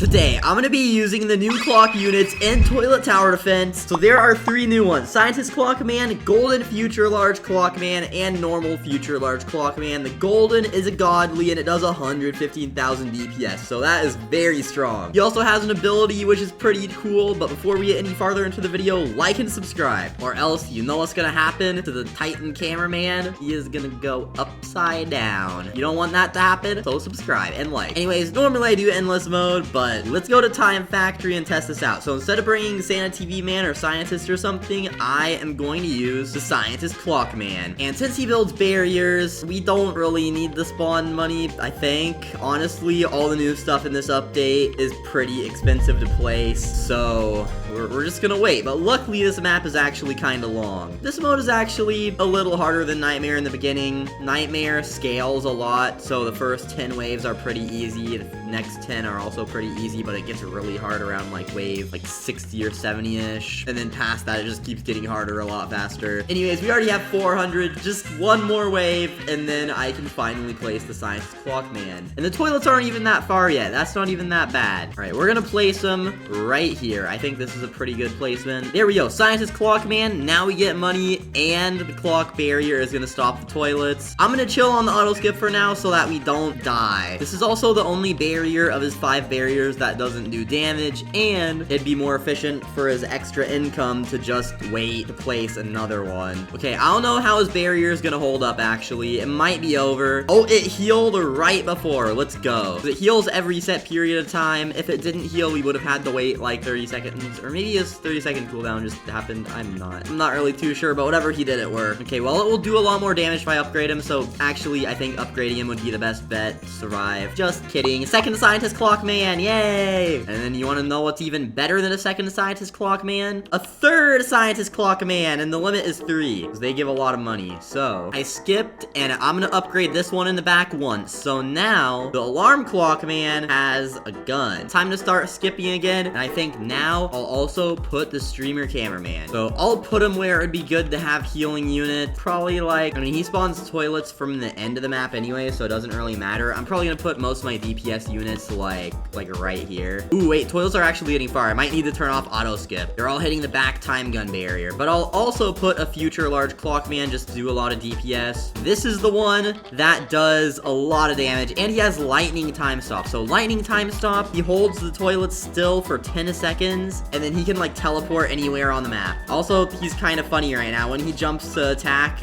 Today, I'm gonna be using the new clock units in Toilet Tower Defense. So there are 3 new ones: Scientist Clockman, Golden Future Large Clockman, and Normal Future Large Clockman. The Golden is a godly and it does 115,000 DPS, so that is very strong. He also has an ability which is pretty cool, but before we get any farther into the video, like and subscribe, or else you know what's gonna happen to the Titan cameraman. He is gonna go upside down. You don't want that to happen, so subscribe and like. Anyways, normally I do endless mode, but let's go to Time Factory and test this out. So instead of bringing Santa TV Man or Scientist or something, I am going to use the Scientist Clockman. And since he builds barriers, we don't really need the spawn money, I think. Honestly, all the new stuff in this update is pretty expensive to place, so we're just gonna wait. But luckily, this map is actually kind of long. This mode is actually a little harder than Nightmare in the beginning. Nightmare scales a lot, so the first 10 waves are pretty easy. The next 10 are also pretty easy, but it gets really hard around like wave like 60 or 70-ish. And then past that, it just keeps getting harder a lot faster. Anyways, we already have 400. Just one more wave, and then I can finally place the Scientist Clockman. And the toilets aren't even that far yet. That's not even that bad. All right, we're gonna place them right here. I think this is a pretty good placement. There we go. Scientist Clockman. Now we get money, and the clock barrier is gonna stop the toilets. I'm gonna chill on the auto skip for now so that we don't die. This is also the only barrier of his 5 barriers that doesn't do damage, and it'd be more efficient for his extra income to just wait to place another one. Okay, I don't know how his barrier is gonna hold up, actually. It might be over. Oh, it healed right before. Let's go. It heals every set period of time. If it didn't heal, we would have had to wait like 30 seconds, or maybe his 30-second cooldown just happened. I'm not really too sure, but whatever he did, it worked. Okay, well, it will do a lot more damage if I upgrade him, so actually, I think upgrading him would be the best bet to survive. Just kidding. Second Scientist Clockman, yay! And then you want to know what's even better than a second Scientist Clockman? A third Scientist Clockman, and the limit is 3, because they give a lot of money. So, I skipped, and I'm gonna upgrade this one in the back once. So now, the Alarm Clockman has a gun. Time to start skipping again, and I think now I'll also put the Streamer Cameraman. So, I'll put him where it'd be good to have healing unit. Probably like, I mean, he spawns toilets from the end of the map anyway, so it doesn't really matter. I'm probably gonna put most of my DPS units like right here. Ooh, wait, toilets are actually getting far. I might need to turn off auto skip. They're all hitting the back time gun barrier. But I'll also put a future large clockman just to do a lot of DPS. This is the one that does a lot of damage, and he has lightning time stop. So lightning time stop, he holds the toilet still for 10 seconds, and then he can like teleport anywhere on the map. Also, he's kind of funny right now. When he jumps to attack,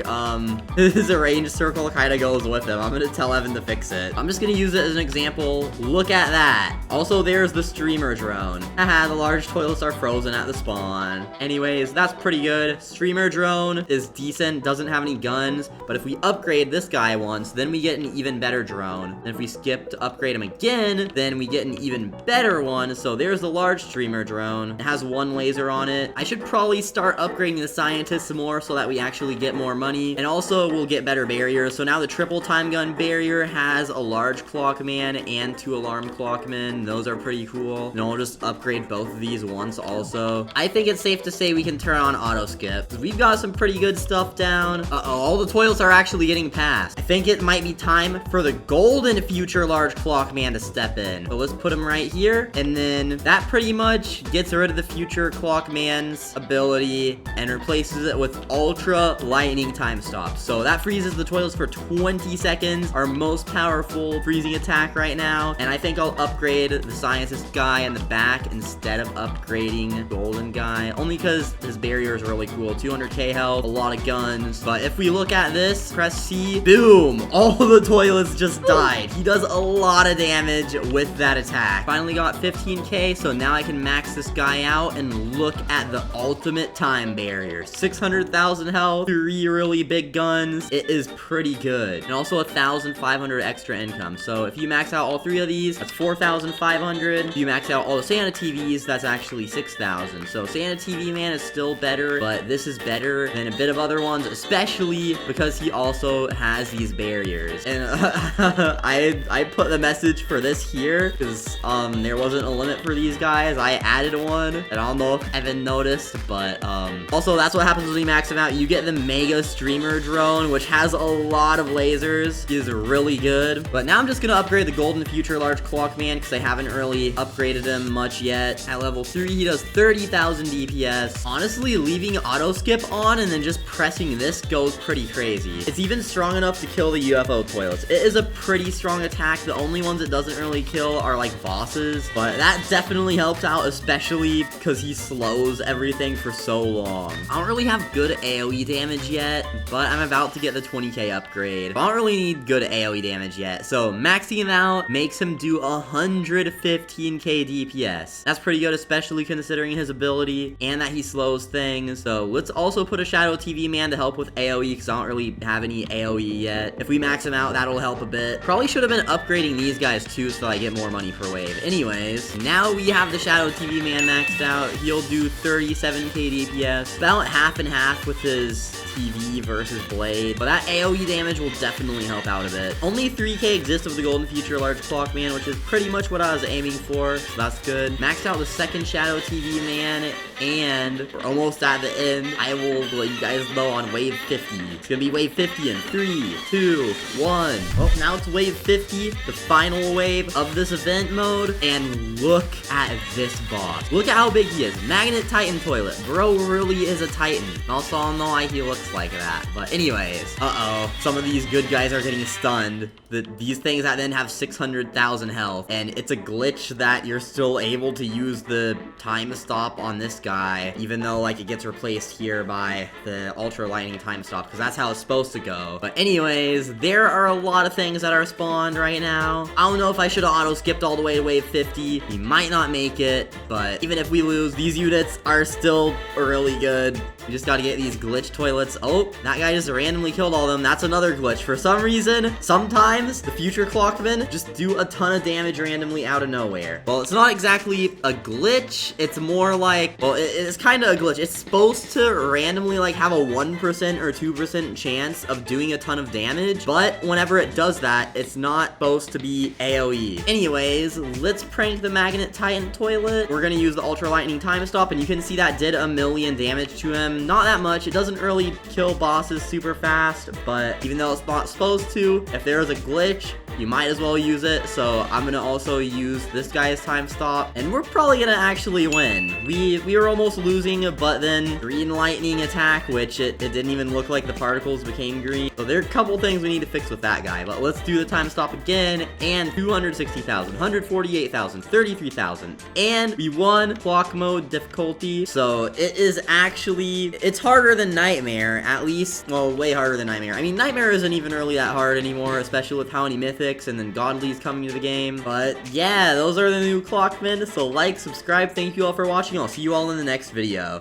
his range circle kind of goes with him. I'm gonna tell Evan to fix it. I'm just gonna use it as an example. Look at that. Also, there's the streamer drone. Haha, the large toilets are frozen at the spawn. Anyways, that's pretty good. Streamer drone is decent, doesn't have any guns, but if we upgrade this guy once, then we get an even better drone. And if we skip to upgrade him again, then we get an even better one. So there's the large streamer drone. It has 1 laser on it. I should probably start upgrading the scientists some more so that we actually get more money. And also, we'll get better barriers. So now the triple time gun barrier has a large clockman and 2 alarm clockmen. Those are pretty cool. And I'll just upgrade both of these once also. I think it's safe to say we can turn on auto skip. We've got some pretty good stuff down. Uh-oh, all the toilets are actually getting past. I think it might be time for the golden future large clockman to step in. So let's put him right here. And then that pretty much gets rid of the future clockman's ability and replaces it with ultra lightning time stop. So that freezes the toilets for 20 seconds. Our most powerful freezing attack right now. And I think I'll upgrade the scientist guy in the back instead of upgrading golden guy. Only because his barrier is really cool. 200k health, a lot of guns. But if we look at this, press C, boom, all the toilets just died. He does a lot of damage with that attack. Finally got 15k, so now I can max this guy out and look at the ultimate time barrier. 600,000 health, 3 really big guns. It is pretty good. And also 1,500 extra income. So if you max out all 3 of these, that's 4,500. If you max out all the Santa TVs, that's actually 6,000. So Santa TV Man is still better, but this is better than a bit of other ones, especially because he also has these barriers. And I put the message for this here because there wasn't a limit for these guys. I added one, and I don't know if Evan noticed, but also that's what happens when you max them out. You get the mega streamer drone, which has a lot of lasers. He is really good. But now I'm just gonna upgrade the golden future large clockman because I haven't haven't really upgraded him much yet. At level 3, he does 30,000 DPS. Honestly, leaving auto skip on and then just pressing this goes pretty crazy. It's even strong enough to kill the UFO toilets. It is a pretty strong attack. The only ones it doesn't really kill are like bosses, but that definitely helps out, especially because he slows everything for so long. I don't really have good AoE damage yet, but I'm about to get the 20k upgrade. I don't really need good AoE damage yet, so maxing him out makes him do 115k DPS. That's pretty good, especially considering his ability and that he slows things. So let's also put a Shadow TV Man to help with AoE, because I don't really have any AoE yet. If we max him out, that'll help a bit. Probably should have been upgrading these guys too, so I get more money per wave. Anyways, now we have the Shadow TV Man maxed out. He'll do 37k DPS, about half and half with his TV versus Blade, but that AoE damage will definitely help out a bit. Only 3k exists of the Golden Future Large Clock Man, which is pretty much what I was aiming for, so that's good. Maxed out the second Shadow TV Man, and we're almost at the end. I will let you guys know on wave 50. It's gonna be wave 50 in 3, 2, 1. Oh, now it's wave 50, the final wave of this event mode, and look at this boss. Look at how big he is. Magnet Titan Toilet. Bro really is a Titan. Also, I don't know why he looks like that. But anyways, some of these good guys are getting stunned. These things that then have 600,000 health, and it's a glitch that you're still able to use the time stop on this guy, even though like it gets replaced here by the ultra lightning time stop, because that's how it's supposed to go. But anyways, there are a lot of things that are spawned right now. I don't know if I should have auto skipped all the way to wave 50. We might not make it, but even if we lose, these units are still really good. We just gotta get these glitch toilets. Oh, that guy just randomly killed all of them. That's another glitch. For some reason, sometimes the future clockmen just do a ton of damage randomly out of nowhere. Well, it's not exactly a glitch. It's more like, well, it's kind of a glitch. It's supposed to randomly like have a 1% or 2% chance of doing a ton of damage, but whenever it does that, it's not supposed to be AoE. Anyways, let's prank the Magnet Titan Toilet. We're gonna use the Ultra Lightning Time Stop, and you can see that did 1,000,000 damage to him. Not that much. It doesn't really kill bosses super fast, but even though it's not supposed to, if there is a glitch, you might as well use it. So I'm gonna also use this guy's time stop, and we're probably gonna actually win. We were almost losing, but then green lightning attack, which it didn't even look like the particles became green. So there are a couple things we need to fix with that guy, but let's do the time stop again, and 260,000, 148,000, 33,000, and we won clock mode difficulty. So it is actually, it's harder than Nightmare, at least, well, way harder than Nightmare. I mean, Nightmare isn't even really that hard anymore, especially with how many mythics and then godlies coming to the game. But yeah, those are the new clockmen, so like, subscribe, thank you all for watching. I'll see you all in the next video.